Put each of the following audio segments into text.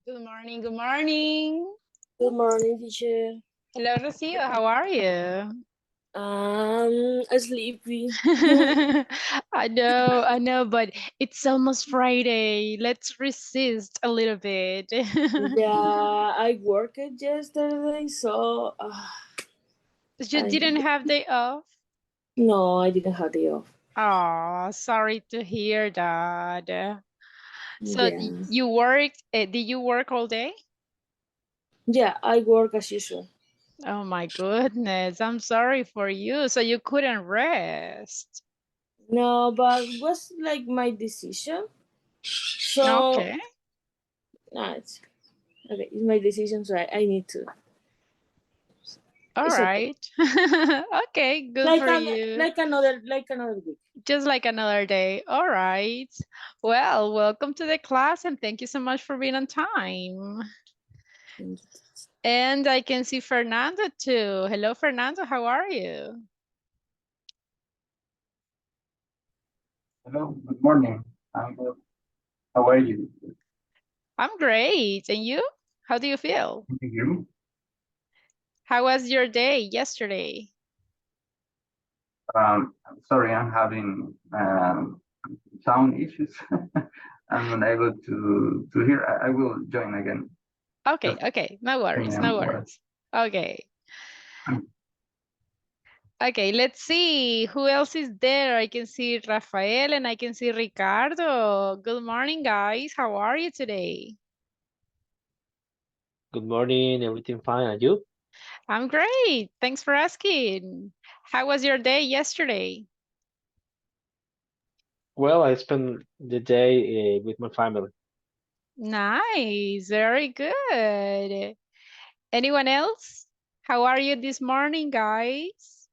Good morning, good morning. Good morning, teacher. Hello, Rocio, how are you? Sleepy. I know, but it's almost Friday. Let's resist a little bit. Yeah, I worked yesterday, so You I didn't have day off? no, I didn't have day off. Oh, sorry to hear that. So Yeah, you worked, did you work all day? yeah, I work as usual. Oh my goodness, I'm sorry for you. So you couldn't rest. No, but it was like my decision. So Okay. it's okay. It's my decision, so I need to. All It's okay. right. Okay, good for you. Like another week. Just like another day. All right. Well, welcome to the class and thank you so much for being on time. Thank you. And I can see Fernando too. Hello, Fernando. How are you? Hello, good morning. I'm good. How are you? I'm great. And you? How do you feel? Can you hear me? How was your day yesterday? Sorry, I'm having sound issues. I'm unable to hear. I will join again. Okay, Just okay. No give me worries, a no moment. worries. Okay. Okay, let's see who else is there. I can see Rafael and I can see Ricardo. Good morning, guys. How are you today? Good morning, everything fine, and you? I'm great. Thanks for asking. How was your day yesterday? Well, I spent the day with my family. Nice. Very good. Anyone else? How are you this morning, guys?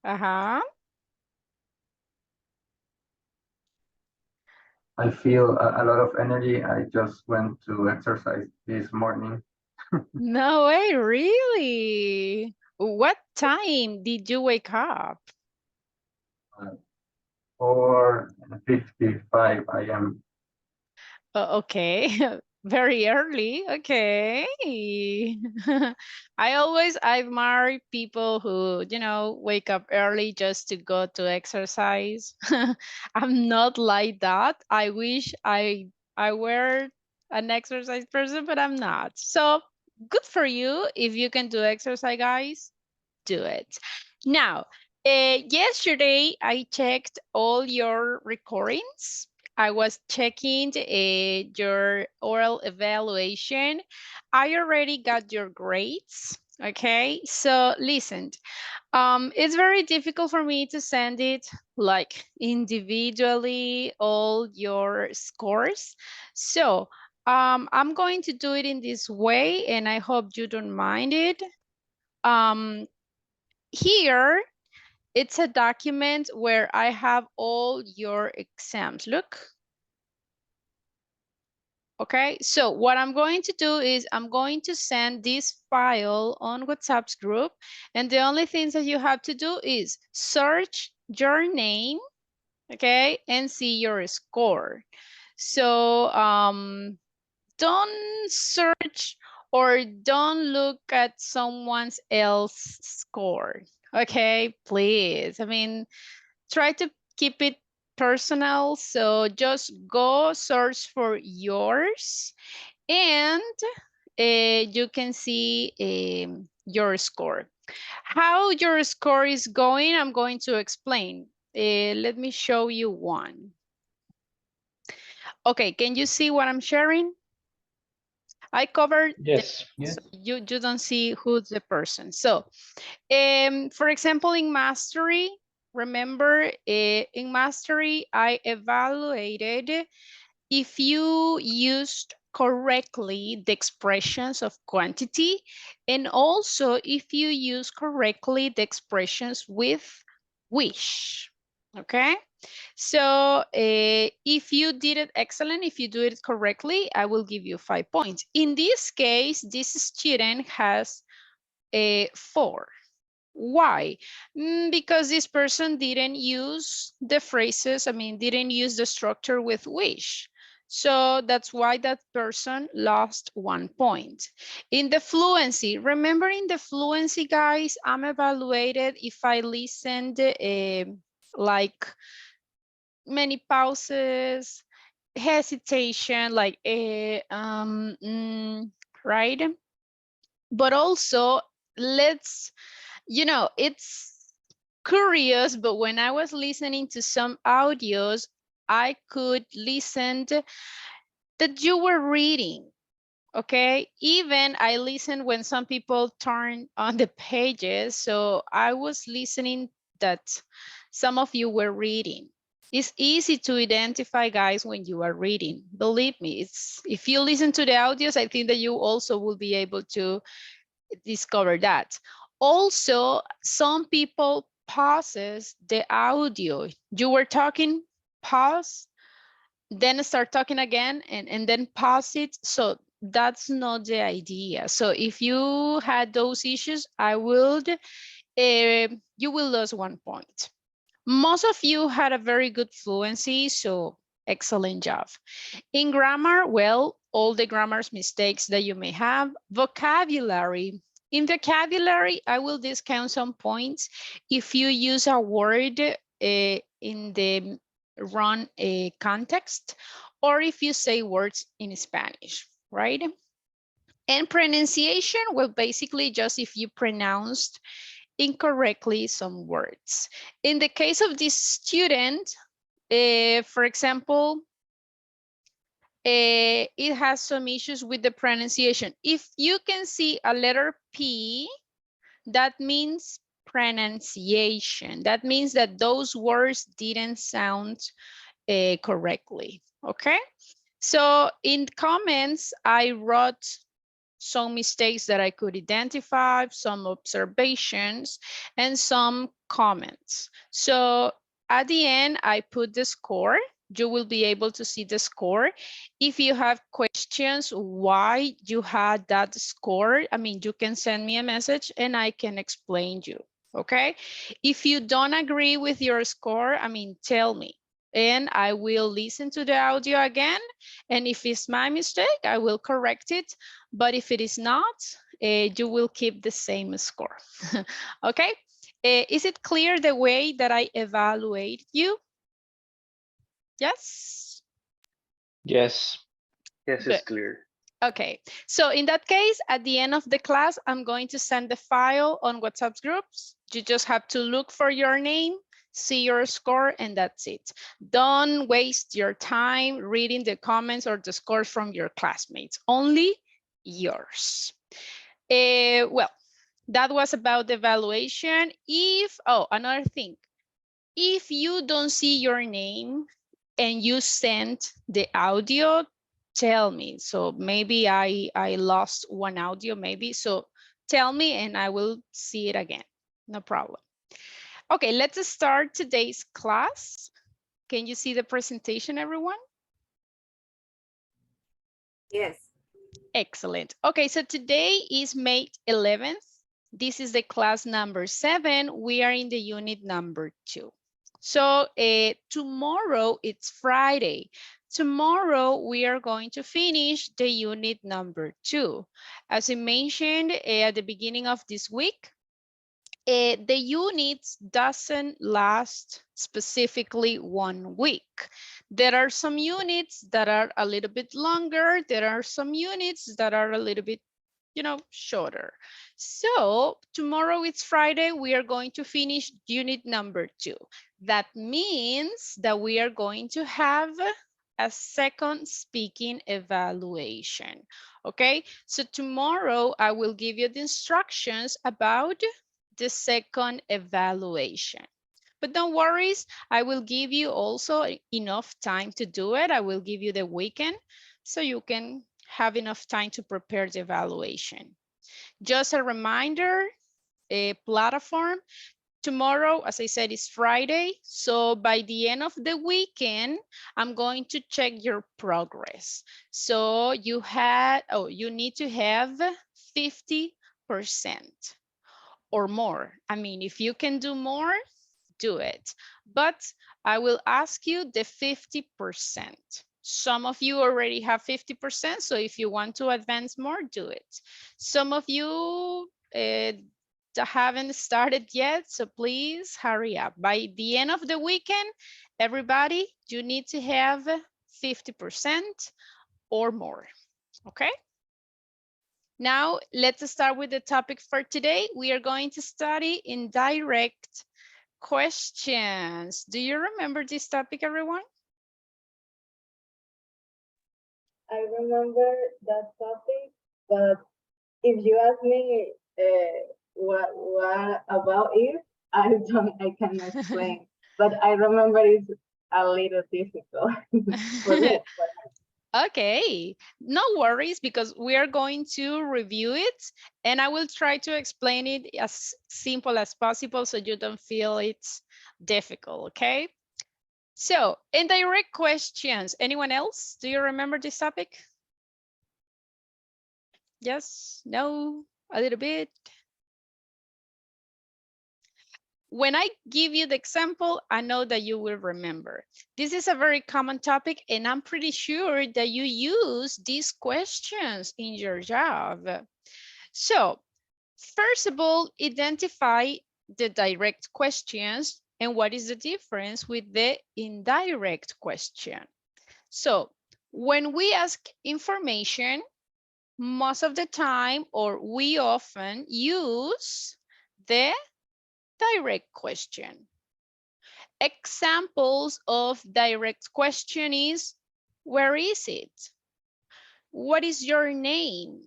Uh-huh. I feel a lot of energy. I just went to exercise this morning. No way, really? What time did you wake up? Uh, 4:55 a.m. Okay, very early. Okay. I always admire people who, wake up early just to go to exercise. I'm not like that. I wish I were an exercise person, but I'm not. So good for you if you can do exercise, guys. Do it. Now, yesterday I checked all your recordings. I was checking your oral evaluation. I already got your grades. Okay, so listen, it's very difficult for me to send it like individually, all your scores. So I'm going to do it in this way, and I hope you don't mind it. Um, Here, it's a document where I have all your exams. Look. Okay, so what I'm going to do is I'm going to send this file on WhatsApp's group, and the only things that you have to do is search your name, okay, and see your score. So don't search or don't look at someone else's score. Okay, please. I mean, try to keep it personal. So just go search for yours and you can see your score. How your score is going, I'm going to explain. Let me show you one. Okay, can you see what I'm sharing? I covered the, Yes. so Yes. you don't see who's the person. So, for example, in mastery, remember in mastery, I evaluated if you used correctly the expressions of quantity and also if you use correctly the expressions with wish. Okay. So if you did it excellent, if you do it correctly, I will give you 5 points. In this case, this student has a 4. Why? Because this person didn't use the phrases, didn't use the structure with wish. So that's why that person lost 1 point. In the fluency, remember in the fluency, guys, I'm evaluated if I listened like many pauses, hesitation, like right? But also, let's, it's curious, but when I was listening to some audios, I could listen that you were reading. Okay, even I listened when some people turn on the pages, so I was listening that some of you were reading. It's easy to identify, guys, when you are reading. Believe me, it's if you listen to the audios, I think that you also will be able to discover that. Also, some people pauses the audio. You were talking, pause, then start talking again, and then pause it. So that's not the idea. So if you had those issues, you will lose 1 point. Most of you had a very good fluency, so excellent job. In grammar, well, all the grammar's mistakes that you may have. Vocabulary. In vocabulary, I will discount some points if you use a word in the wrong context, or if you say words in Spanish, right? And pronunciation, well, basically just if you pronounced incorrectly some words. In the case of this student, for example, it has some issues with the pronunciation. If you can see a letter P, that means pronunciation. That means that those words didn't sound correctly, okay? So in comments, I wrote some mistakes that I could identify, some observations, and some comments. So at the end, I put the score. You will be able to see the score. If you have questions why you had that score, you can send me a message and I can explain you, okay? If you don't agree with your score, tell me and I will listen to the audio again. And if it's my mistake, I will correct it. But if it is not, you will keep the same score. Okay? Is it clear the way that I evaluate you? Yes? Yes. Yes, Good. it's clear. Okay, so in that case, at the end of the class, I'm going to send the file on WhatsApp groups. You just have to look for your name, see your score, and that's it. Don't waste your time reading the comments or the scores from your classmates, only yours. Well, that was about the evaluation. Another thing, if you don't see your name and you send the audio, tell me. So maybe I lost one audio maybe. So tell me and I will see it again. No problem. Okay, let's start today's class. Can you see the presentation, everyone? Yes. Excellent. Okay, so today is May 11th. This is the class number 7. We are in the unit number 2. So tomorrow, it's Friday. Tomorrow, we are going to finish the unit number 2. As I mentioned at the beginning of this week, the units doesn't last specifically 1 week. There are some units that are a little bit longer. There are some units that are a little bit, shorter. So tomorrow it's Friday. We are going to finish unit number 2. That means that we are going to have a second speaking evaluation. Okay, so tomorrow I will give you the instructions about the second evaluation. But don't worry, I will give you also enough time to do it. I will give you the weekend so you can have enough time to prepare the evaluation. Just a reminder, a platform. Tomorrow, as I said, is Friday. So by the end of the weekend, I'm going to check your progress. So you need to have 50%. or more. I mean, if you can do more, do it. But I will ask you the 50%. Some of you already have 50%, so if you want to advance more, do it. Some of you haven't started yet, so please hurry up. By the end of the weekend, everybody, you need to have 50% or more, okay? Now, let's start with the topic for today. We are going to study indirect questions. Do you remember this topic, everyone? I remember that topic, but if you ask me what about it, I cannot explain. But I remember it's a little difficult for me. Okay, no worries, because we are going to review it and I will try to explain it as simple as possible so you don't feel it's difficult, okay? So, indirect questions. Anyone else? Do you remember this topic? Yes, no, a little bit. When I give you the example, I know that you will remember. This is a very common topic, and I'm pretty sure that you use these questions in your job. So, first of all, identify the direct questions and what is the difference with the indirect question. So, when we ask information, most of the time, or we often use the direct question. Examples of direct question is, where is it? What is your name?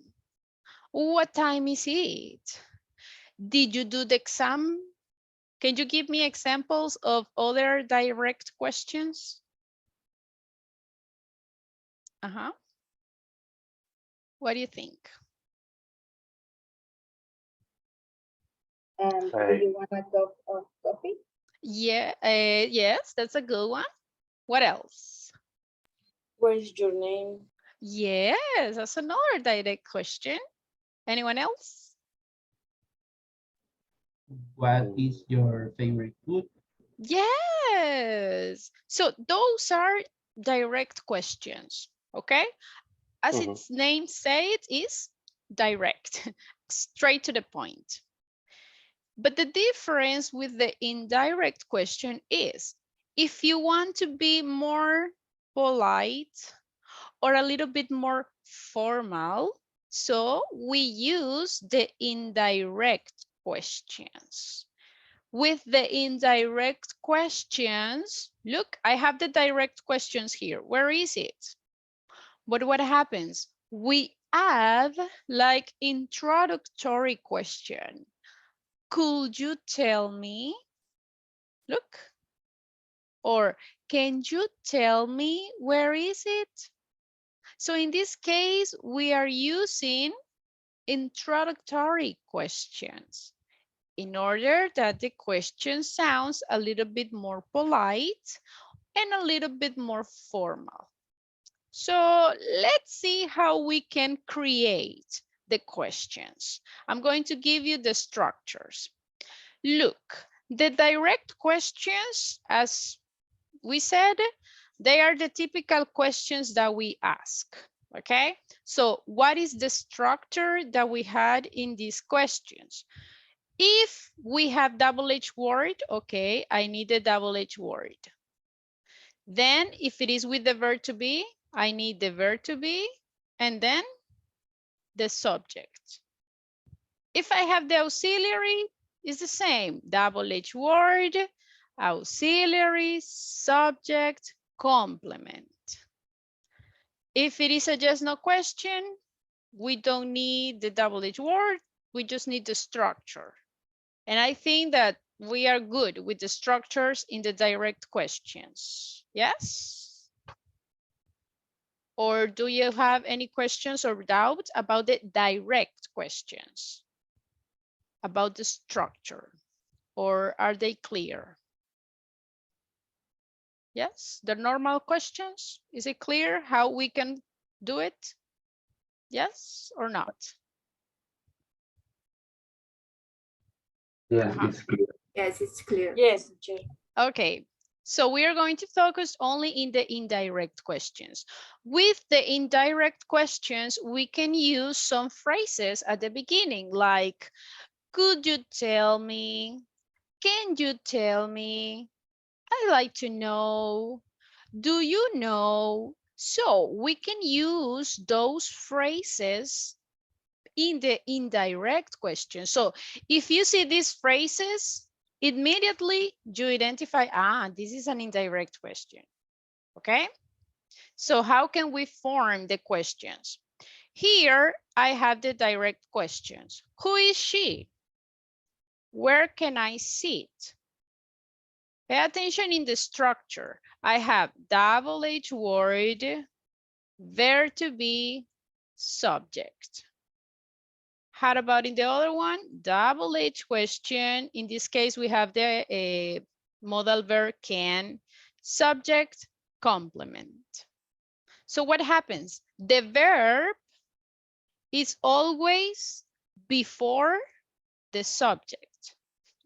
What time is it? Did you do the exam? Can you give me examples of other direct questions? What do you think? Do you want a cup of coffee? Yeah, yes, that's a good one. What else? What is your name? Yes, that's another direct question. Anyone else? What is your favorite food? Yes. So those are direct questions, okay? As its name says, it is direct, straight to the point. But the difference with the indirect question is, if you want to be more polite or a little bit more formal, so we use the indirect questions. With the indirect questions, look, I have the direct questions here. Where is it? But what happens? We add like introductory question. Could you tell me? Look. Or can you tell me where is it? So in this case, we are using introductory questions in order that the question sounds a little bit more polite and a little bit more formal. So let's see how we can create the questions. I'm going to give you the structures. Look, the direct questions, as we said, they are the typical questions that we ask, okay? So what is the structure that we had in these questions? If we have double H word, okay, I need a double H word. Then if it is with the verb to be, I need the verb to be, and then the subject. If I have the auxiliary, it's the same, double H word, auxiliary, subject, complement. If it is a yes, no question, we don't need the double H word, we just need the structure. And I think that we are good with the structures in the direct questions. Yes? Or do you have any questions or doubts about the direct questions? About the structure? Or are they clear? Yes, the normal questions. Is it clear how we can do it? Yes or not? Yes, Uh-huh. it's clear. Yes, it's clear. Yes, teacher. Okay, so we are going to focus only in the indirect questions. With the indirect questions, we can use some phrases at the beginning, like, could you tell me? Can you tell me? I'd like to know. Do you know? So we can use those phrases in the indirect question. So if you see these phrases, immediately you identify, this is an indirect question. Okay. So how can we form the questions? Here I have the direct questions. Who is she? Where can I sit? Pay attention in the structure. I have double H word, verb to be, subject. How about in the other one? Double H question. In this case, we have the modal verb can, subject, complement. So what happens? The verb is always before the subject.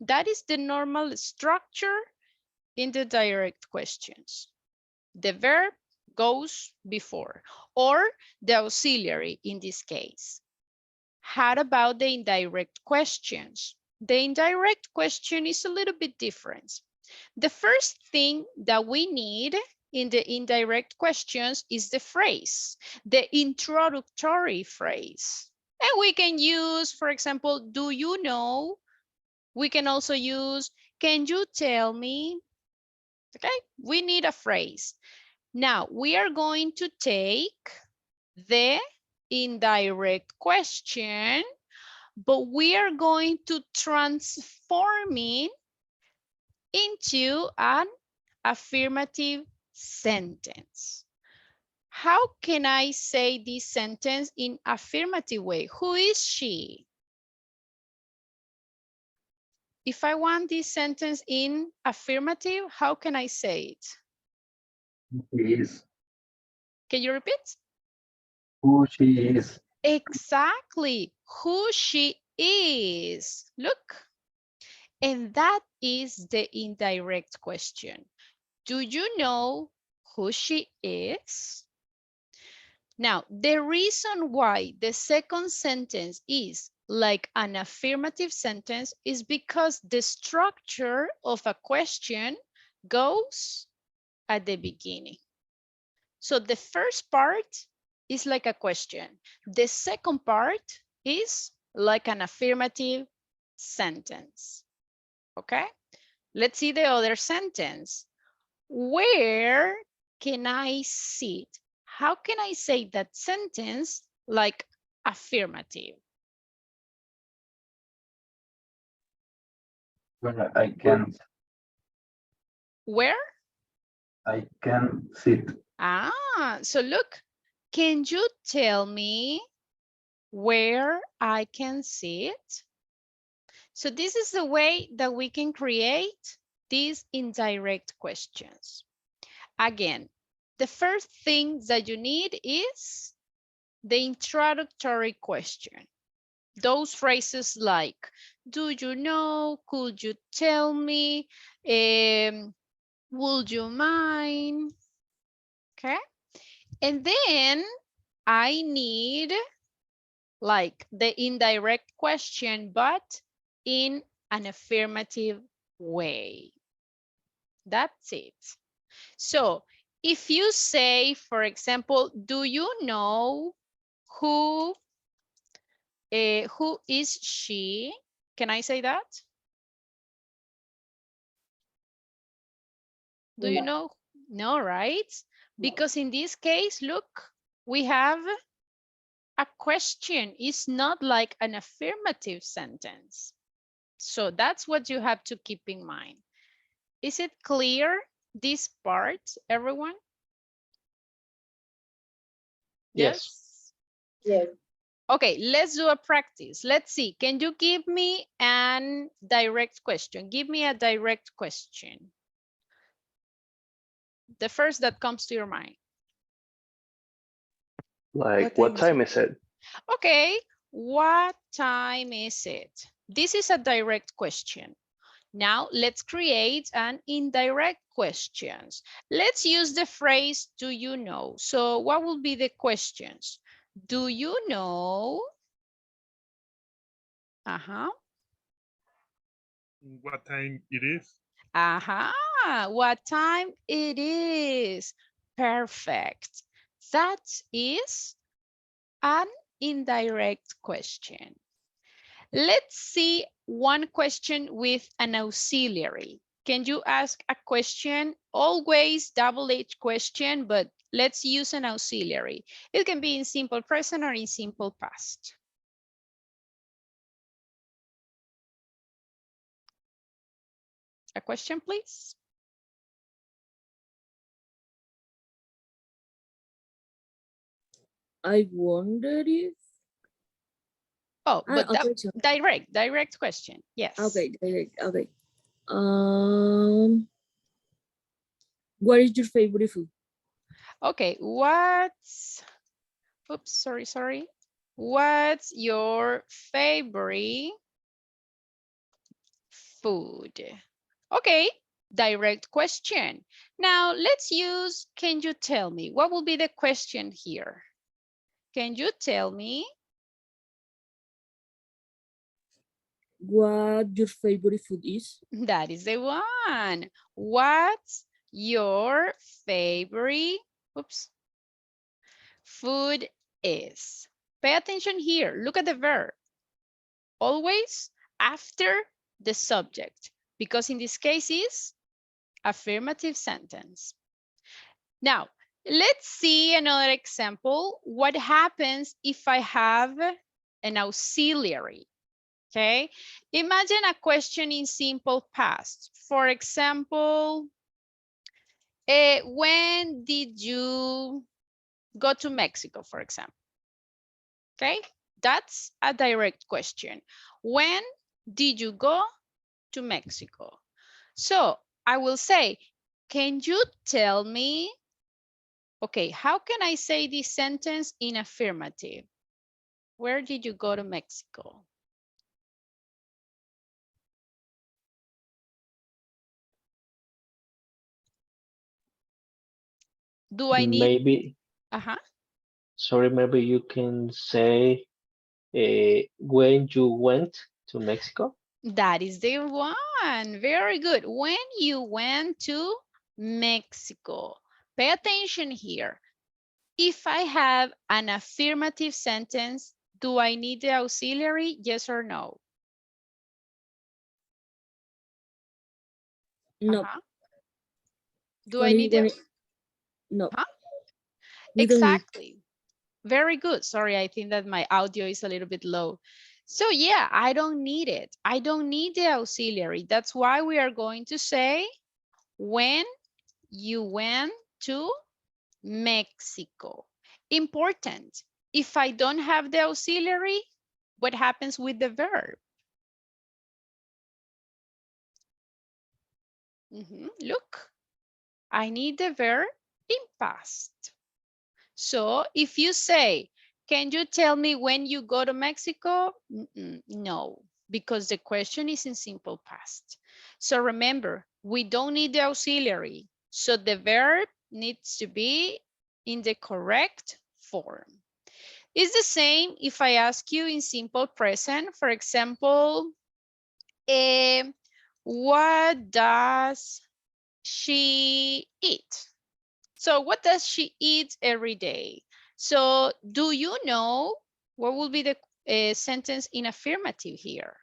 That is the normal structure in the direct questions. The verb goes before, or the auxiliary in this case. How about the indirect questions? The indirect question is a little bit different. The first thing that we need in the indirect questions is the phrase, the introductory phrase. And we can use, for example, do you know? We can also use, can you tell me? Okay, we need a phrase. Now we are going to take the indirect question, but we are going to transform it into an affirmative sentence. How can I say this sentence in affirmative way? Who is she? If I want this sentence in affirmative, how can I say it? She is. Can you repeat? Who she is. Exactly, who she is. Look, and that is the indirect question. Do you know who she is? Now, the reason why the second sentence is like an affirmative sentence is because the structure of a question goes at the beginning. So the first part is like a question. The second part is like an affirmative sentence. Okay, let's see the other sentence. Where can I sit? How can I say that sentence like affirmative? Where I can Where? sit. So look, can you tell me where I can sit? So this is the way that we can create these indirect questions. Again, the first thing that you need is the introductory question. Those phrases like, do you know, could you tell me, would you mind? Okay. And then I need like the indirect question, but in an affirmative way. That's it. So if you say, for example, do you know who is she? Can I say that? Do you know? No, right? Because in this case, look, we have a question. It's not like an affirmative sentence. So that's what you have to keep in mind. Is it clear, this part, everyone? Yes. Yes. Okay, let's do a practice. Let's see. Can you give me an direct question? Give me a direct question. The first that comes to your mind. Like, what time is it? Okay, what time is it? This is a direct question. Now let's create an indirect questions. Let's use the phrase, do you know? So what will be the questions? Do you know? What time it is? What time it is? Perfect. That is an indirect question. Let's see one question with an auxiliary. Can you ask a question? Always double-H question, but let's use an auxiliary. It can be in simple present or in simple past. A question, please. I wonder if. Oh, but okay, so, direct question. Yes. okay, direct. Okay. What is your favorite food? Okay, what's sorry. What's your favorite food? Okay, direct question. Now let's use, can you tell me? What will be the question here? Can you tell me? What your favorite food is? That is the one. What's your favorite food is? Pay attention here. Look at the verb. Always after the subject, because in this case is affirmative sentence. Now, let's see another example. What happens if I have an auxiliary? Okay, imagine a question in simple past. For example, when did you go to Mexico, for example? Okay, that's a direct question. When did you go to Mexico? So I will say, can you tell me? Okay, how can I say this sentence in affirmative? Where did you go to Mexico? Do I need? Maybe, sorry, maybe you can say when you went to Mexico. That is the one. Very good. When you went to Mexico. Pay attention here. If I have an affirmative sentence, do I need the auxiliary? Yes or no? No. Do I need it? No. Exactly. Very good. Sorry, I think that my audio is a little bit low. So yeah, I don't need it. I don't need the auxiliary. That's why we are going to say when you went to Mexico. Important. If I don't have the auxiliary, what happens with the verb? Look, I need the verb in past. So if you say, can you tell me when you go to Mexico? No, because the question is in simple past. So remember, we don't need the auxiliary. So the verb needs to be in the correct form. It's the same if I ask you in simple present, for example, what does she eat? So what does she eat every day? So do you know what will be the sentence in affirmative here?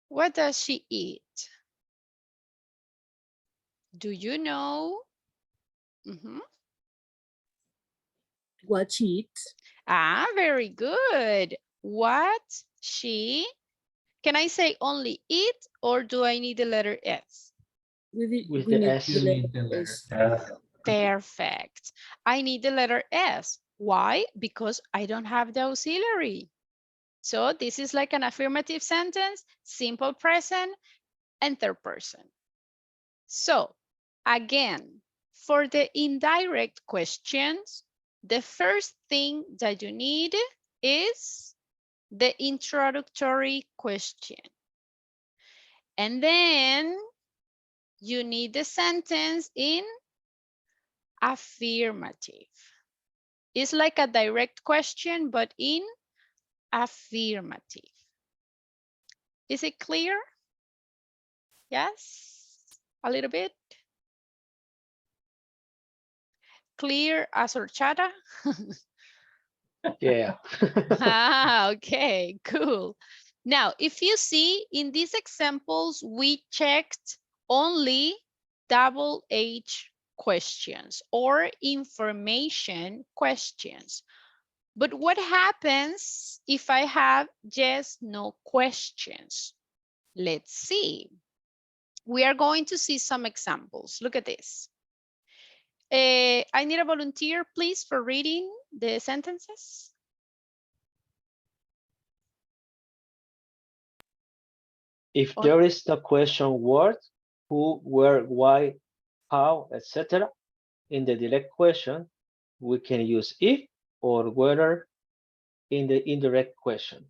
What does she eat? Do you know? What she eats? Very good. What she, can I say only eat or do I need the letter S? With We the need S. You need the letter S. Perfect. I need the letter S. Why? Because I don't have the auxiliary. So this is like an affirmative sentence, simple present, and third person. So again, for the indirect questions, the first thing that you need is the introductory question. And then you need the sentence in affirmative. It's like a direct question, but in affirmative. Is it clear? Yes, a little bit. Clear as horchata? Yeah. Ah, okay, cool. Now, if you see in these examples, we checked only double H questions or information questions. But what happens if I have yes, no questions? Let's see. We are going to see some examples. Look at this. I need a volunteer, please, for reading the sentences. If there is no question word, who, where, why, how, etc. in the direct question, we can use if or whether in the indirect question.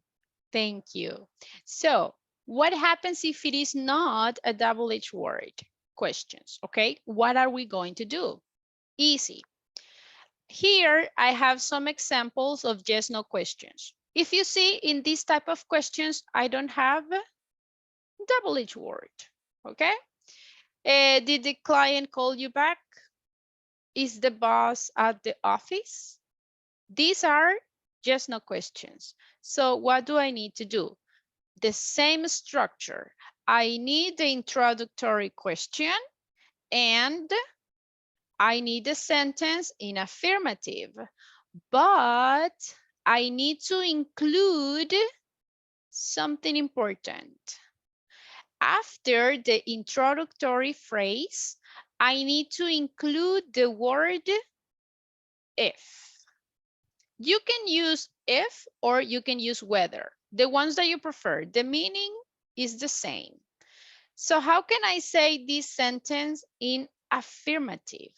Thank you. So what happens if it is not a double H word? Questions, okay? What are we going to do? Easy. Here I have some examples of yes, no questions. If you see in this type of questions, I don't have double H word, okay? Did the client call you back? Is the boss at the office? These are yes, no questions. So what do I need to do? The same structure. I need the introductory question and I need a sentence in affirmative, but I need to include something important. After the introductory phrase, I need to include the word if. You can use if or you can use whether, the ones that you prefer. The meaning is the same. So how can I say this sentence in affirmative?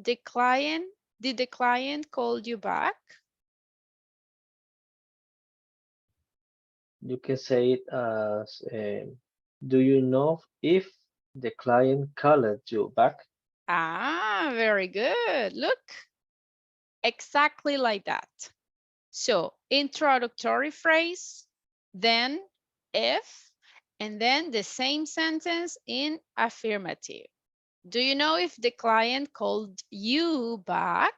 Did the client call you back? You can say it as, do you know if the client called you back? Ah, very good. Look, exactly like that. So introductory phrase, then if, and then the same sentence in affirmative. Do you know if the client called you back?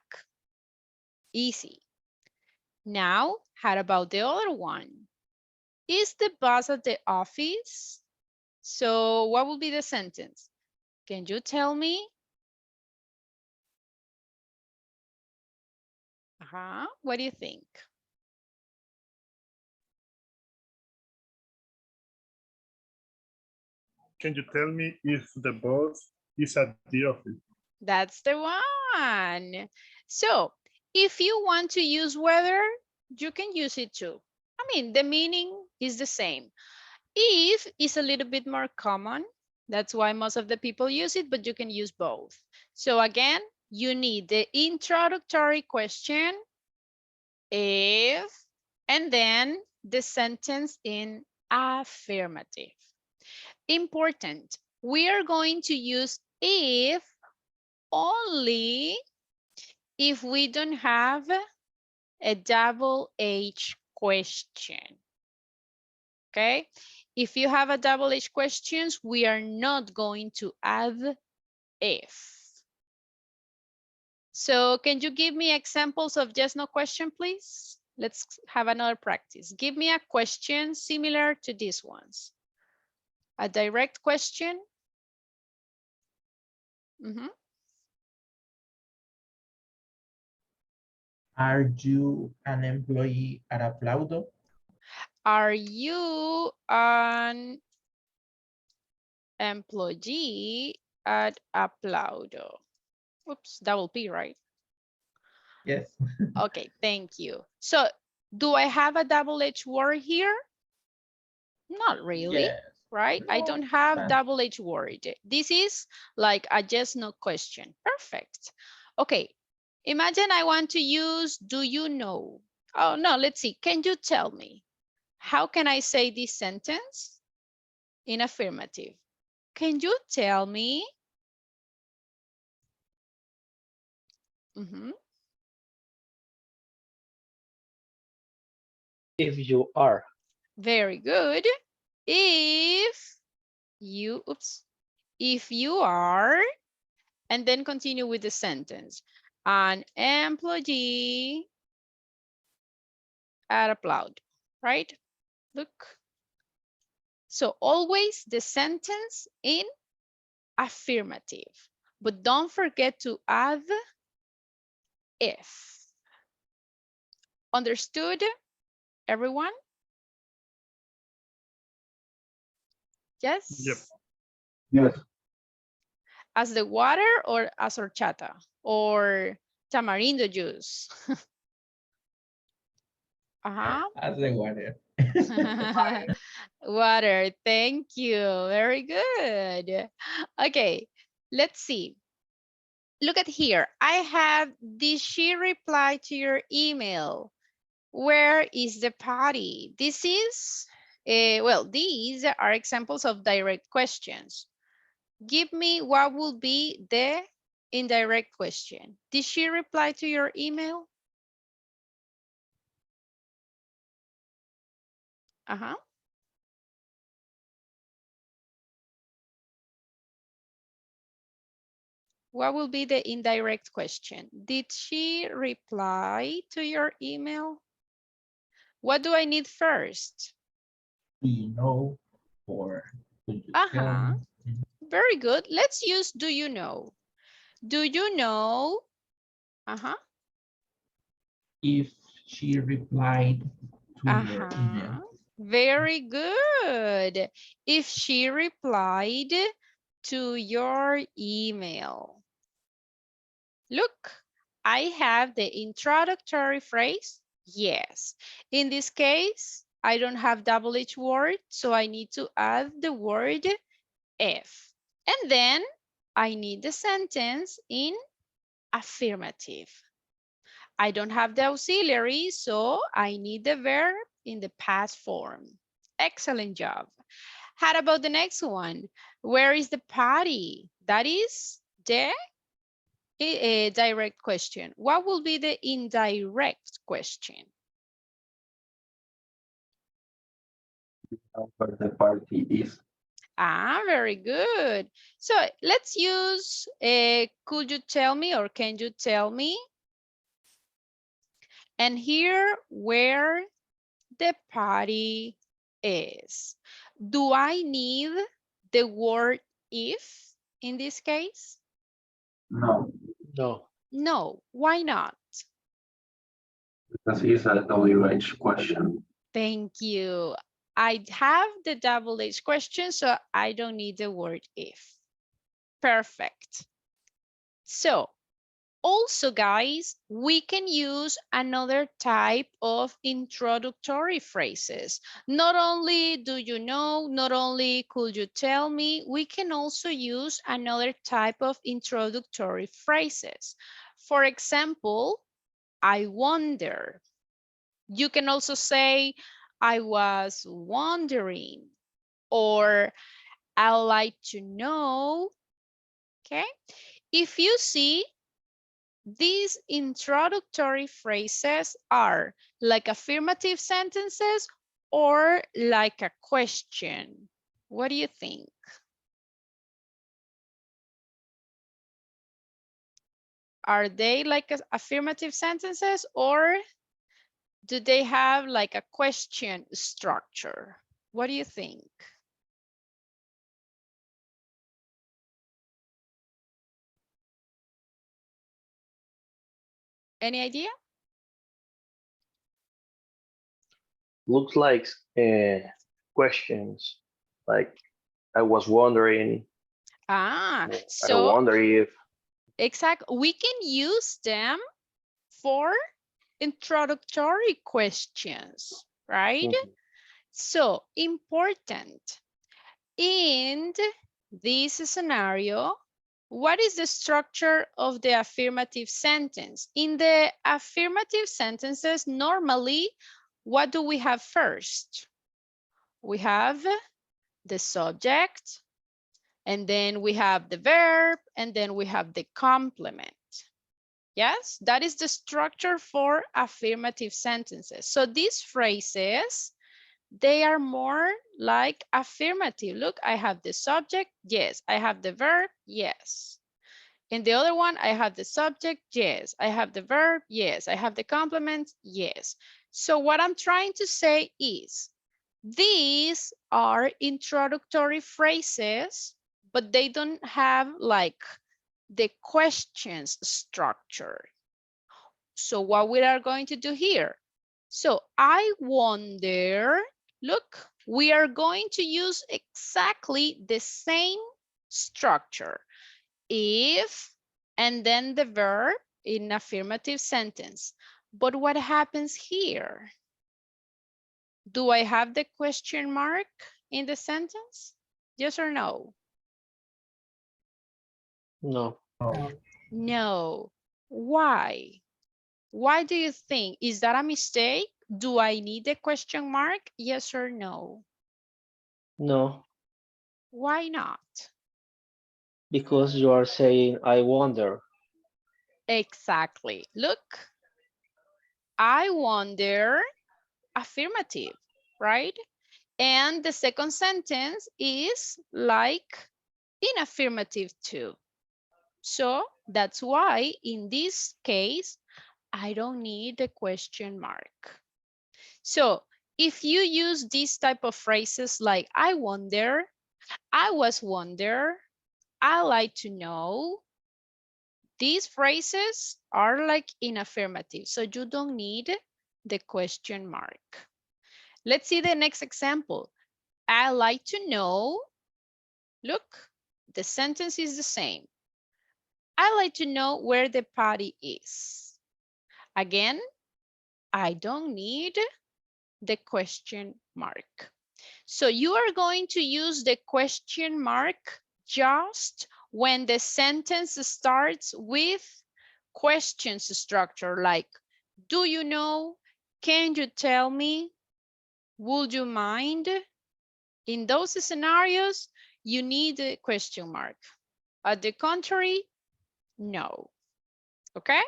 Easy. Now, how about the other one? Is the boss at the office? So what will be the sentence? Can you tell me? What do you think? Can you tell me if the boss is at the office? That's the one. So if you want to use whether, you can use it too. I mean, the meaning is the same. If is a little bit more common. That's why most of the people use it, but you can use both. So again, you need the introductory question, if, and then the sentence in affirmative. Important, we are going to use if only if we don't have a double H question. Okay, if you have a double H questions, we are not going to add if. So can you give me examples of yes, no question, please? Let's have another practice. Give me a question similar to these ones. A direct question. Are you an employee at Aplaudo? Are you an employee at Aplaudo? Oops, double P, right? Yes. Okay, thank you. So do I have a double H word here? Not really, Yes. right? I No, don't have fine. double H word. This is like a yes, no question. Perfect. Okay, imagine I want to use do you know? Oh, no, let's see. Can you tell me, how can I say this sentence in affirmative? Can you tell me? Mhm. If you are. Very good. If you are, and then continue with the sentence. An employee at Applaud, right? Look. So always the sentence in affirmative, but don't forget to add if. Understood, everyone? Yes? Yep. Yes. As the water or as horchata or tamarindo juice? Uh-huh. As the water. Water, thank you. Very good. Okay, let's see. Look at here. I have, did she reply to your email? Where is the party? This is, well, these are examples of direct questions. Give me what will be the indirect question. Did she reply to your email? Uh-huh. What will be the indirect question? Did she reply to your email? What do I need first? Do you know or could you tell Uh-huh. me? Very good. Let's use do you know. Do you know? Uh-huh. If she replied to your email. Uh-huh. Very good. If she replied to your email. Look, I have the introductory phrase, yes. In this case, I don't have double H word, so I need to add the word if. And then I need the sentence in affirmative. I don't have the auxiliary, so I need the verb in the past form. Excellent job. How about the next one? Where is the party? That is the direct question. What will be the indirect question? Where the party is. Ah, very good. So let's use, could you tell me or can you tell me? And here where the party is. Do I need the word if in this case? No, No. No, why not? because it's a WH question. Thank you. I have the double H question, so I don't need the word if. Perfect. So also, guys, we can use another type of introductory phrases. Not only do you know, not only could you tell me, we can also use another type of introductory phrases. For example, I wonder. You can also say, I was wondering, or I'd like to know, okay? If you see, these introductory phrases are like affirmative sentences or like a question. What do you think? Are they like affirmative sentences or do they have like a question structure? What do you think? Any idea? Looks like questions. Like I was wondering. Ah, I so wonder if. exactly, we can use them for introductory questions, right? Mhm. So important. In this scenario, What is the structure of the affirmative sentence? In the affirmative sentences, normally, what do we have first? We have the subject, and then we have the verb, and then we have the complement. Yes, that is the structure for affirmative sentences. So these phrases, they are more like affirmative. Look, I have the subject, yes. I have the verb, yes. In the other one, I have the subject, yes. I have the verb, yes. I have the complement, yes. So what I'm trying to say is, these are introductory phrases, but they don't have like the questions structure. So what we are going to do here? So I wonder, look, we are going to use exactly the same structure. If, and then the verb in affirmative sentence. But what happens here? Do I have the question mark in the sentence? Yes or no? No. No. Why? Why do you think? Is that a mistake? Do I need a question mark? Yes or no? No, Why not? because you are saying, I wonder. Exactly. Look, I wonder, affirmative, right? And the second sentence is like in affirmative too. So that's why in this case, I don't need the question mark. So if you use these type of phrases like I wonder, I was wonder, I like to know, these phrases are like in affirmative. So you don't need the question mark. Let's see the next example. I like to know. Look, the sentence is the same. I like to know where the party is. Again, I don't need the question mark. So you are going to use the question mark just when the sentence starts with questions structure like, do you know? Can you tell me? Would you mind? In those scenarios, you need a question mark. At the contrary, no. Okay?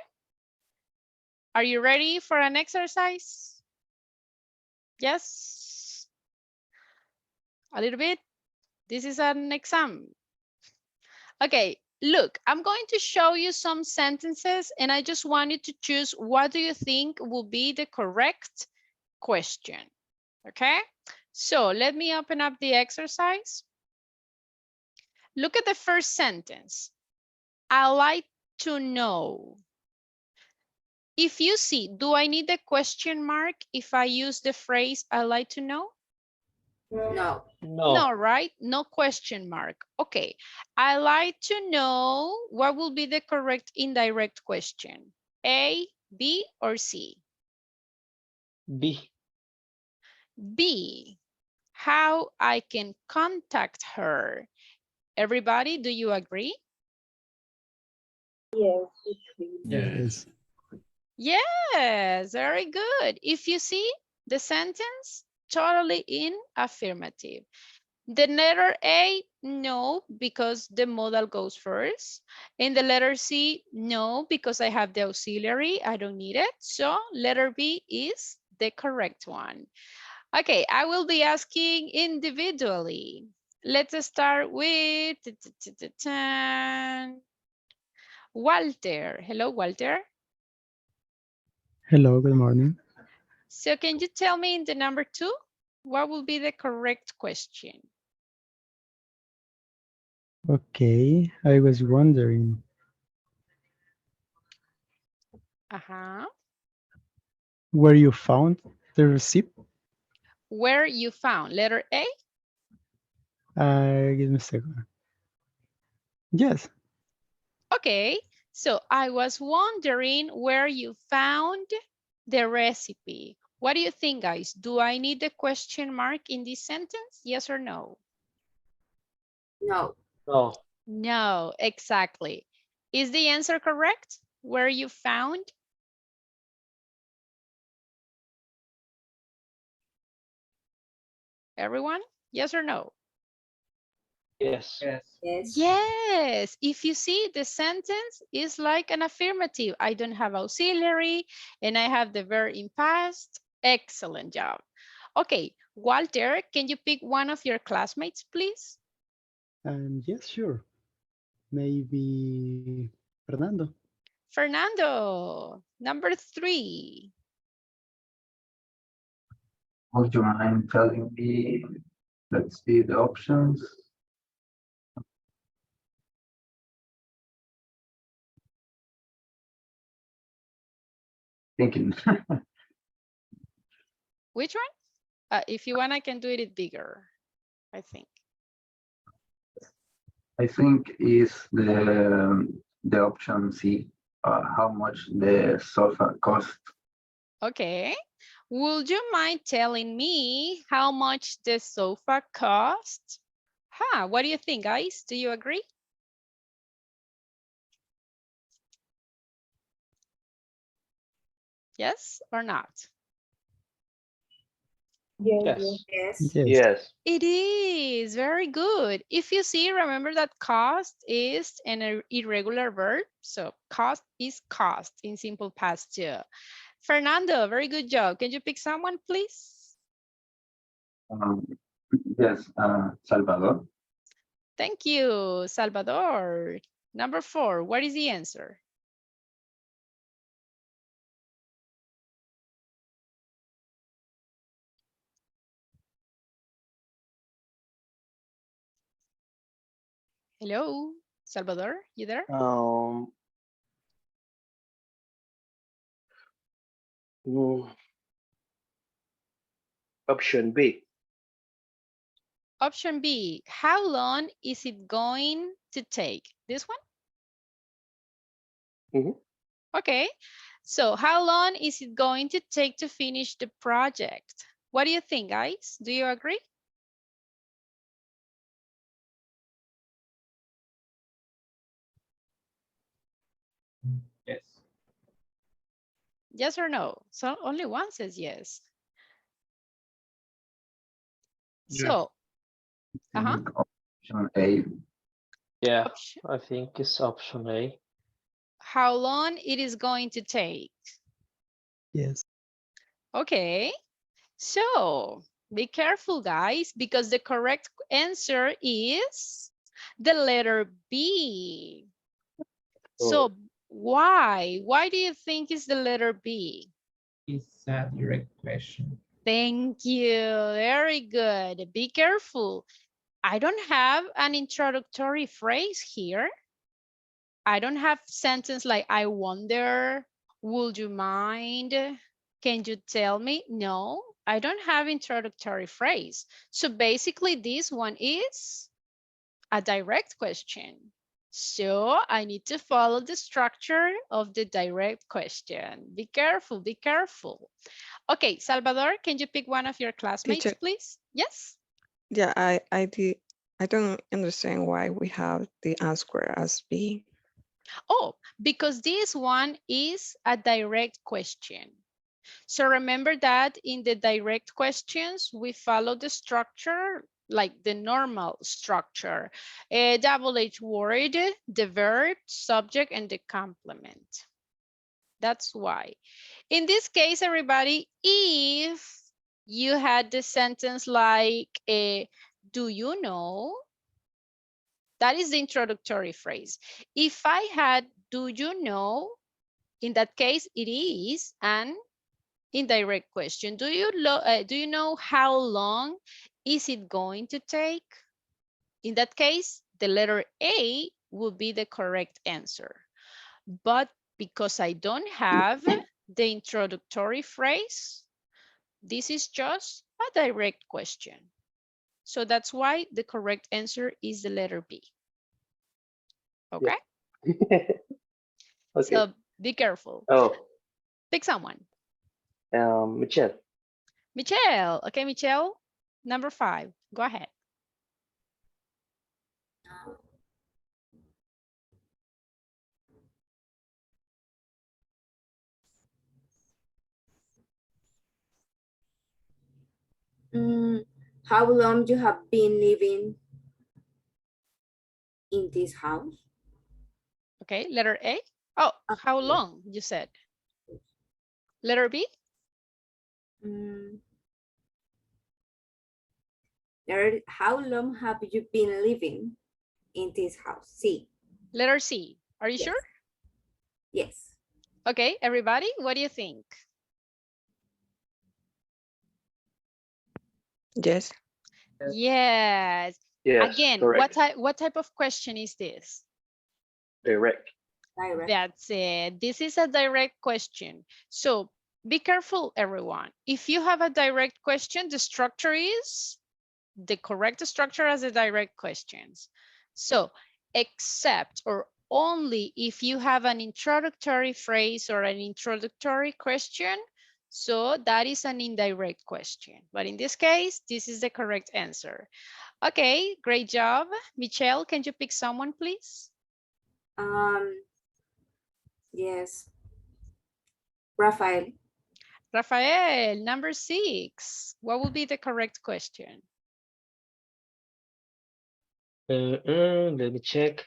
Are you ready for an exercise? Yes? A little bit? This is an exam. Okay, look, I'm going to show you some sentences and I just want you to choose what do you think will be the correct question. Okay? So let me open up the exercise. Look at the first sentence. I like to know. If you see, do I need the question mark if I use the phrase I like to know? No. No. No, right? No question mark. Okay. I like to know what will be the correct indirect question. A, B, or C? B. B. How I can contact her. Everybody, do you agree? Yes. Yes. Yes, very good. If you see the sentence, totally in affirmative. The letter A, no, because the modal goes first. In the letter C, no, because I have the auxiliary, I don't need it. So letter B is the correct one. Okay, I will be asking individually. Let's start with Walter. Hello, Walter. Hello, good morning. So can you tell me in the number 2, what will be the correct question? Okay, I was wondering, where you found the receipt? Where you found, letter A? Give me a second. Yes. Okay, so I was wondering where you found the recipe. What do you think, guys? Do I need the question mark in this sentence? Yes or no? No. No. No, exactly. Is the answer correct? Where you found? Everyone? Yes or no? Yes. Yes. Yes. If you see, the sentence is like an affirmative. I don't have auxiliary and I have the verb in past. Excellent job. Okay, Walter, can you pick one of your classmates, please? Yes, sure. Maybe Fernando. Fernando, number 3. Would you mind telling me, let's see the options? Thinking. Which one? If you want, I can do it bigger, I think. I think is the option C. How much the sofa cost? Okay. Would you mind telling me how much the sofa cost? What do you think, guys? Do you agree? Yes or not? Yes. Yes. Yes. Yes. It is very good. If you see, remember that cost is an irregular verb. So cost is cost in simple past too. Fernando, very good job. Can you pick someone, please? Yes, Salvador. Thank you, Salvador. Number 4, what is the answer? Hello, Salvador, you there? Option B. Option B, how long is it going to take? This one? Mhm. Okay, so how long is it going to take to finish the project? What do you think, guys? Do you agree? Yes. Yes or no? So only one says yes. Yes. So, Think option A. Yeah, I think it's option A. how long it is going to take? Yes. Okay, so be careful, guys, because the correct answer is the letter B. So why? Why do you think it's the letter B? It's a direct question. Thank you. Very good. Be careful. I don't have an introductory phrase here. I don't have sentence like I wonder, would you mind? Can you tell me? No, I don't have introductory phrase. So basically this one is a direct question. So I need to follow the structure of the direct question. Be careful, be careful. Okay, Salvador, can you pick one of your classmates, Teacher, please? Yes. yeah, I don't understand why we have the answer as B. Oh, because this one is a direct question. So remember that in the direct questions, we follow the structure like the normal structure. A double H word, the verb, subject, and the complement. That's why. In this case, everybody, if you had the sentence like, do you know? That is the introductory phrase. If I had, do you know? In that case, it is an indirect question. Do you know how long is it going to take? In that case, the letter A would be the correct answer. But because I don't have the introductory phrase, this is just a direct question. So that's why the correct answer is the letter B. Okay? Okay. So be careful. Oh, Pick someone. Michelle. Michelle. Okay, Michelle, number 5. Go ahead. How long you have been living in this house? Okay, letter A. Oh, how long you said? Letter B. How long have you been living in this house? C. Letter C. Are you Yes. sure? Yes. Okay, everybody, what do you think? Yes. Yes. Yes, Again, correct. what type of question is this? Direct. Direct. That's it. This is a direct question. So be careful, everyone. If you have a direct question, the structure is the correct structure as the direct questions. So except or only if you have an introductory phrase or an introductory question, so that is an indirect question. But in this case, this is the correct answer. Okay, great job. Michelle, can you pick someone, please? Yes. Rafael. Rafael, number 6. What will be the correct question? Let me check.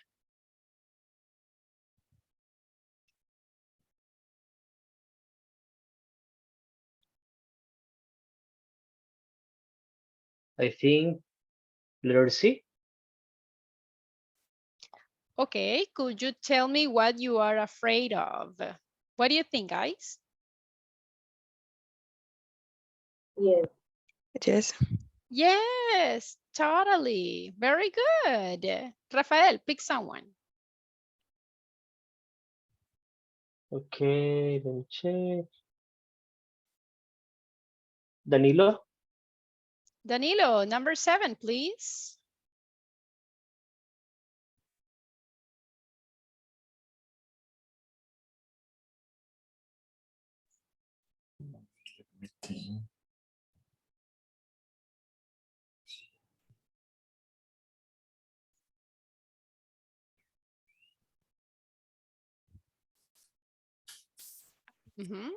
I think letter C. Okay, could you tell me what you are afraid of? What do you think, guys? Yes. Yes. Yes, totally. Very good. Rafael, pick someone. Okay, let me check. Danilo. Danilo, number 7, please.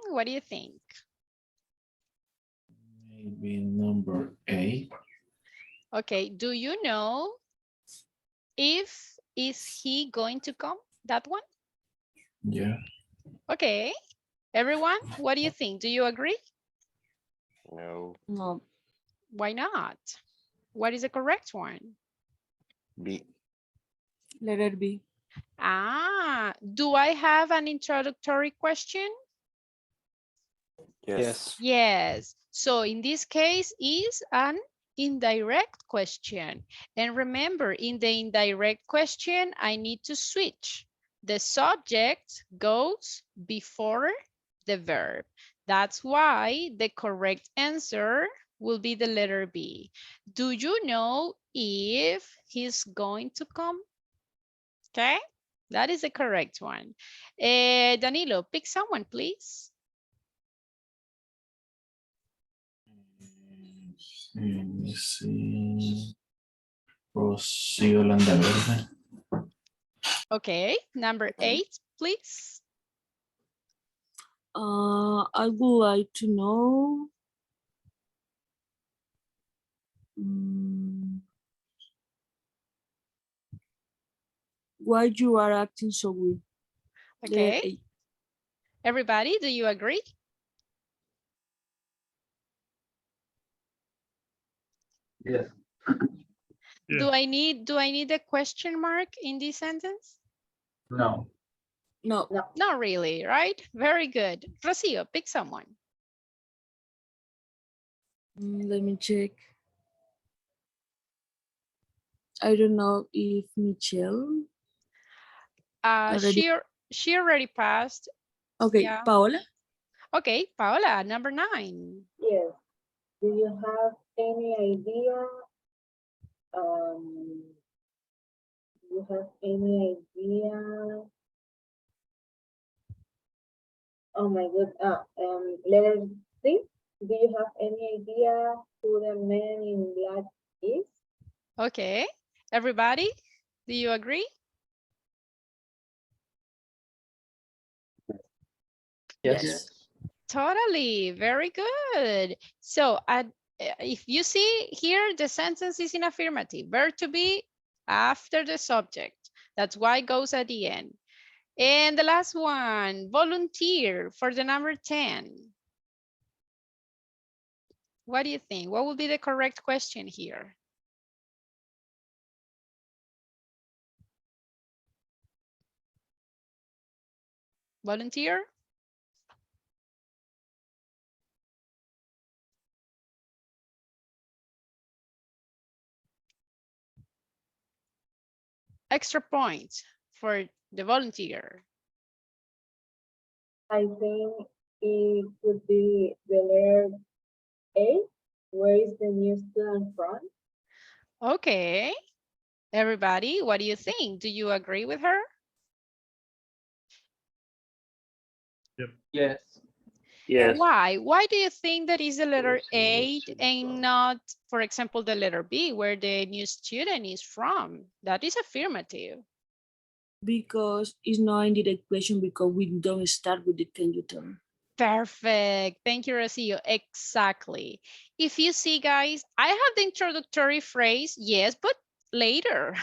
What do you think? Maybe number 8. Okay, do you know if is he going to come? That one? Yeah. Okay. Everyone, what do you think? Do you agree? No. No. Why not? What is the correct one? B. Letter B. Do I have an introductory question? Yes. Yes. So in this case is an indirect question. And remember, in the indirect question, I need to switch. The subject goes before the verb. That's why the correct answer will be the letter B. Do you know if he's going to come? Okay, that is the correct one. Danilo, pick someone, please. Let me see. Rocío Landaverde. Okay, number 8, please. I would like to know why you are acting so weird. Okay. Everybody, do you agree? Yes. Do I need a question mark in this sentence? No. No. Not really, right? Very good. Rocio, pick someone. Let me check. I don't know if Michelle. She already passed. Okay, Yeah. Paola. Okay, Paola, number 9. Yes. Do you have any idea? Do you have any idea? Oh my God. Letter C. Do you have any idea who the man in black is? Okay. Everybody, do you agree? Yes. Totally. Very good. So if you see here, the sentence is in affirmative. Verb to be after the subject. That's why it goes at the end. And the last one, volunteer for the number 10. What do you think? What would be the correct question here? Volunteer? Extra points for the volunteer. I think it could be the letter A. Where is the new student from? Okay. Everybody, what do you think? Do you agree with her? Yes. Yes. Why? Why do you think that is the letter A and not, for example, the letter B, where the new student is from? That is affirmative. Because it's not a direct question because we don't start with the can you tell me? Perfect. Thank you, Rocio. Exactly. If you see, guys, I have the introductory phrase, yes, but later.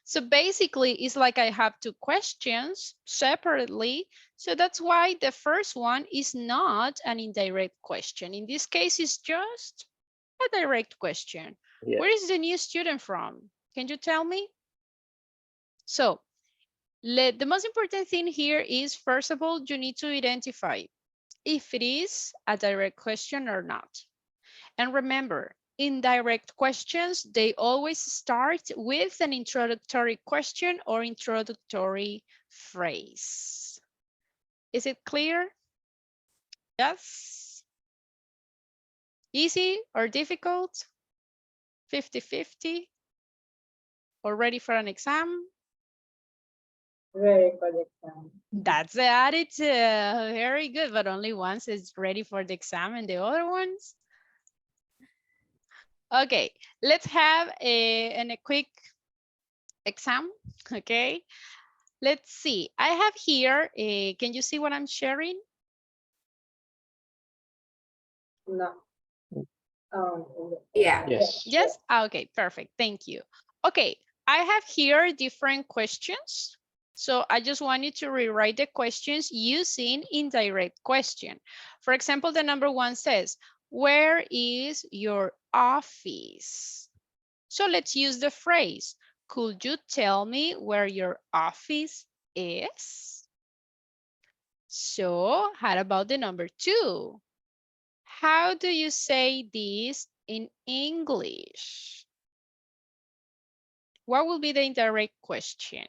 So basically, it's like I have two questions separately. So that's why the first one is not an indirect question. In this case, it's just a direct question. Yes. Where is the new student from? Can you tell me? So the most important thing here is, first of all, you need to identify if it is a direct question or not. And remember, indirect questions, they always start with an introductory question or introductory phrase. Is it clear? Yes? Easy or difficult? 50-50? Or ready for an exam? Ready for the exam. That's the attitude. Very good, but only one is ready for the exam and the other ones? Okay, let's have a quick exam, okay? Let's see. I have here, can you see what I'm sharing? No. Yeah. Yes. Yes? Okay, perfect. Thank you. Okay, I have here different questions. So I just want you to rewrite the questions using indirect question. For example, the number one says, where is your office? So let's use the phrase, could you tell me where your office is? So how about the number two? How do you say this in English? What will be the indirect question?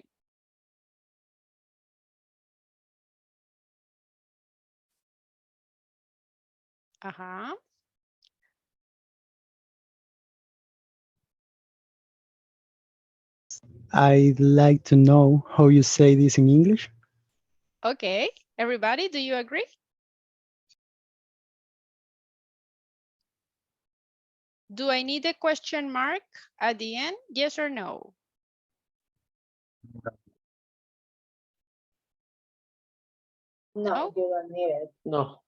Uh-huh. I'd like to know how you say this in English. Okay, everybody, do you agree? Do I need a question mark at the end? Yes or no? No, you don't need it. No.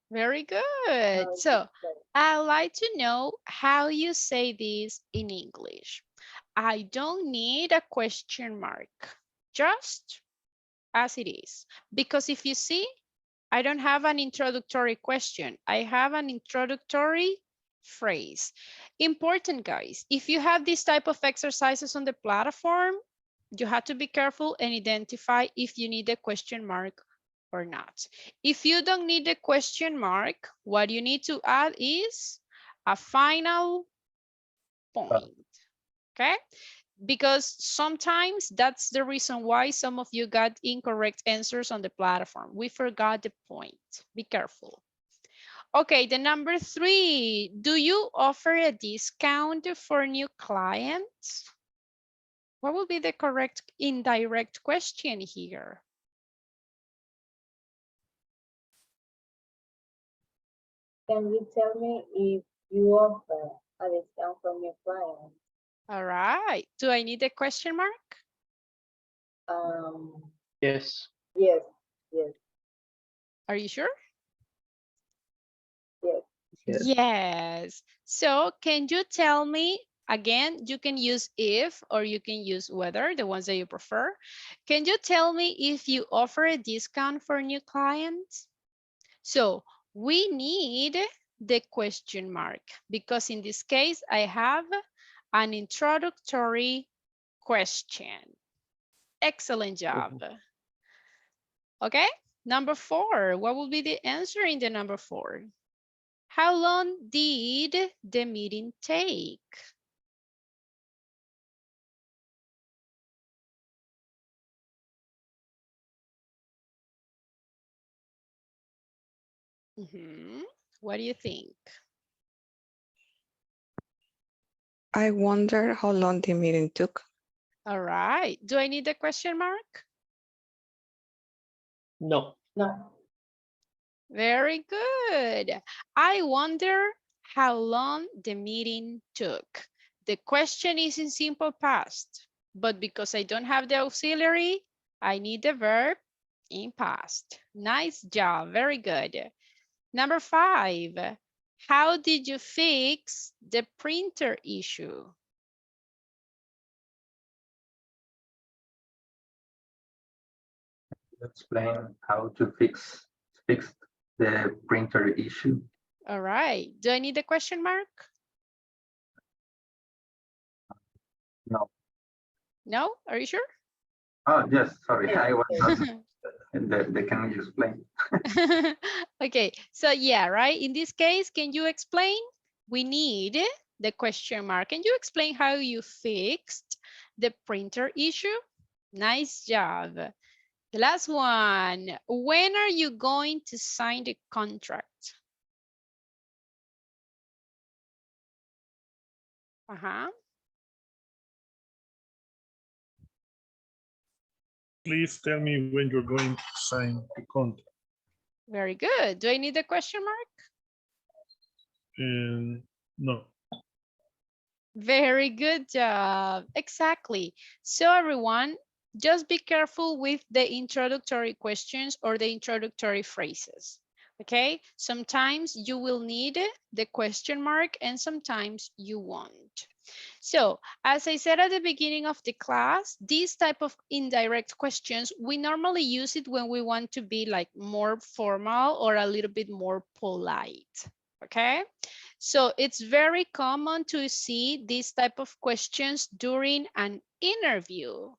Very good. No, So I'd like to know how you say this in English. I don't need a question mark, just as it is. Because if you see, I don't have an introductory question. I have an introductory phrase. Important, guys. If you have this type of exercises on the platform, you have to be careful and identify if you need a question mark or not. If you don't need a question mark, what you need to add is a final point, okay? Because sometimes that's the reason why some of you got incorrect answers on the platform. We forgot the point. Be careful. Okay, the number three, do you offer a discount for new clients? What would be the correct indirect question here? Can you tell me if you offer a discount from your client? All right. Do I need a question mark? Yes. Yes, yes, Are you sure? yes. Yes. Yes. So can you tell me, again, you can use if or you can use whether, the ones that you prefer. Can you tell me if you offer a discount for new clients? So we need the question mark because in this case, I have an introductory question. Excellent job. Okay, number 4, what will be the answer in the number 4? How long did the meeting take? What do you think? I wonder how long the meeting took. All right. Do I need the question mark? No. No. Very good. I wonder how long the meeting took. The question is in simple past, but because I don't have the auxiliary, I need the verb in past. Nice job. Very good. Number 5. How did you fix the printer issue? Explain how to fix the printer issue. All right. Do I need the question mark? No. No? Are you sure? Oh, yes, sorry. I was not. Can you explain? Okay, so yeah, right? In this case, can you explain? We need the question mark. Can you explain how you fixed the printer issue? Nice job. The last one. When are you going to sign the contract? Please tell me when you're going to sign the contract. Very good. Do I need the question mark? No. Very good job. Exactly. So everyone, just be careful with the introductory questions or the introductory phrases. Okay, sometimes you will need the question mark and sometimes you won't. So as I said at the beginning of the class, this type of indirect questions, we normally use it when we want to be like more formal or a little bit more polite. Okay, so it's very common to see this type of questions during an interview.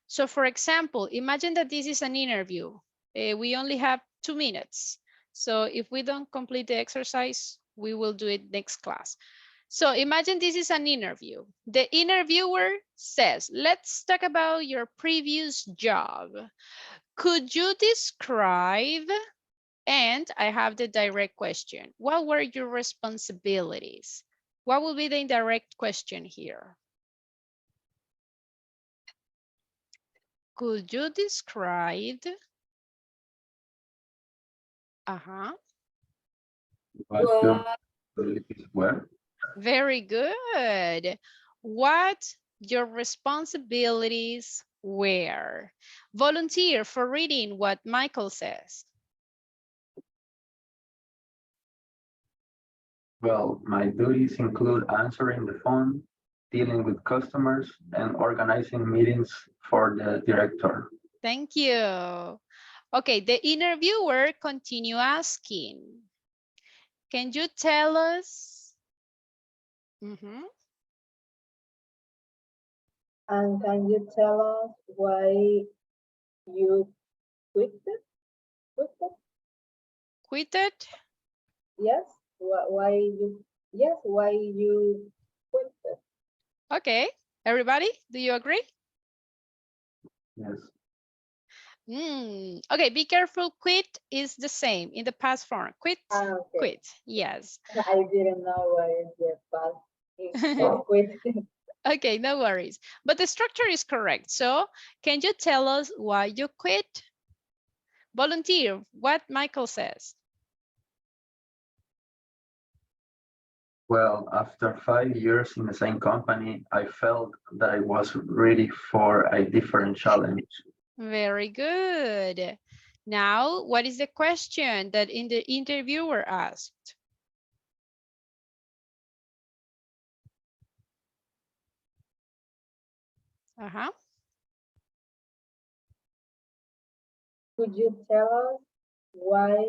So for example, imagine that this is an interview. We only have 2 minutes. So if we don't complete the exercise, we will do it next class. So imagine this is an interview. The interviewer says, let's talk about your previous job. Could you describe, and I have the direct question, what were your responsibilities? What will be the indirect question here? Could you describe? Where? Very good. What your responsibilities were. Volunteer for reading what Michael says. Well, my duties include answering the phone, dealing with customers, and organizing meetings for the director. Thank you. Okay, the interviewer continue asking. Can you tell us? And can you tell us why you quitted? Quitted? Yes. Why you? Yes. Why you quitted? Okay. Everybody, do you agree? Yes. Okay, be careful. Quit is the same in the past form. Quit, okay. Quit. Yes. I didn't know why is the past. Quit. Okay, no worries. But the structure is correct. So can you tell us why you quit? Volunteer, what Michael says. Well, after 5 years in the same company, I felt that I was ready for a different challenge. Very good. Now, what is the question that the interviewer asked? Uh-huh. Could you tell us why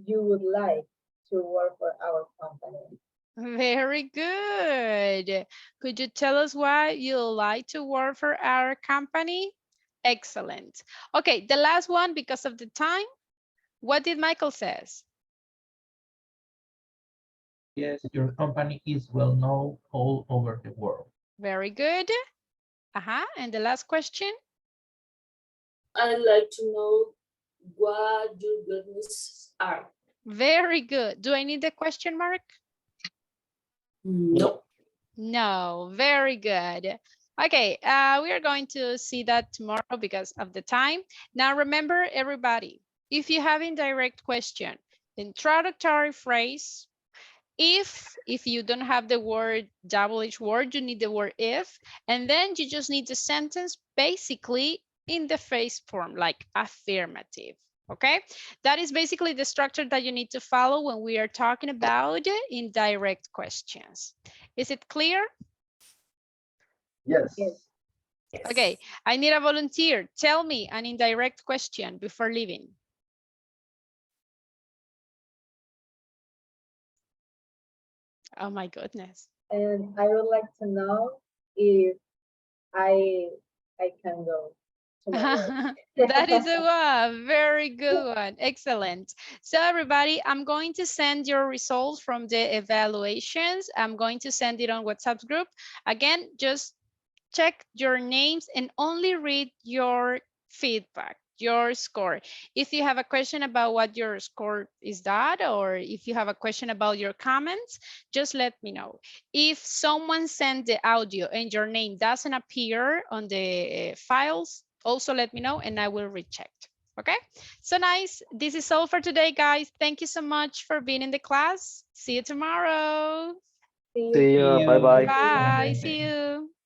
you would like to work for our company? Very good. Could you tell us why you like to work for our company? Excellent. Okay, the last one because of the time. What did Michael says? Yes, your company is well known all over the world. Very good. And the last question? I'd like to know what your goodness are. Very good. Do I need the question mark? No. No, very good. Okay, we are going to see that tomorrow because of the time. Now remember, everybody, if you have indirect question, introductory phrase, if you don't have the word double-H word, you need the word if, and then you just need the sentence basically in the phrase form, like affirmative. Okay, that is basically the structure that you need to follow when we are talking about indirect questions. Is it clear? Yes. Yes. Okay, I need a volunteer. Tell me an indirect question before leaving. Oh my goodness. And I would like to know if I can go tomorrow. That is a very good one. Excellent. So everybody, I'm going to send your results from the evaluations. I'm going to send it on WhatsApp group. Again, just check your names and only read your feedback, your score. If you have a question about what your score is that, or if you have a question about your comments, just let me know. If someone sent the audio and your name doesn't appear on the files, also let me know and I will recheck. Okay, so nice. This is all for today, guys. Thank you so much for being in the class. See you tomorrow. See you. Bye-bye. Bye. See you.